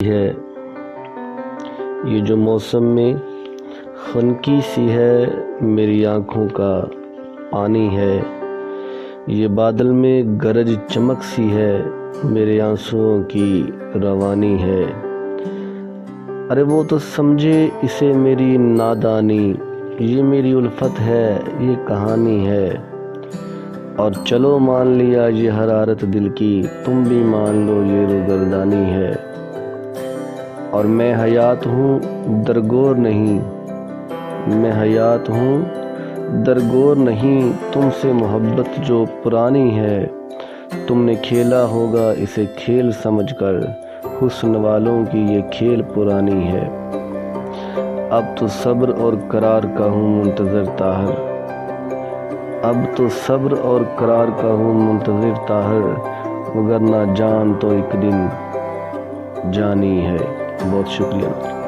ہے یہ جو موسم میں خنکی سی ہے میری آنکھوں کا پانی ہے، یہ بادل میں گرج چمک سی ہے میرے آنسوؤں کی روانی ہے۔ ارے وہ تو سمجھے اسے میری نادانی، یہ میری الفت ہے، یہ کہانی ہے۔ اور چلو مان لیا یہ حرارت دل کی، تم بھی مان لو یہ روگردانی ہے۔ اور میں حیات ہوں درگور نہیں، میں حیات ہوں درگور نہیں، تم سے محبت جو پرانی ہے، تم نے کھیلا ہوگا اسے کھیل سمجھ کر، حسن والوں کی یہ کھیل پرانی ہے۔ اب تو صبر اور قرار کا ہوں منتظر طاہر، اب تو صبر اور قرار کا ہوں منتظر طاہر، وگرنہ جان تو ایک دن جانی ہے۔ بہت شکریہ۔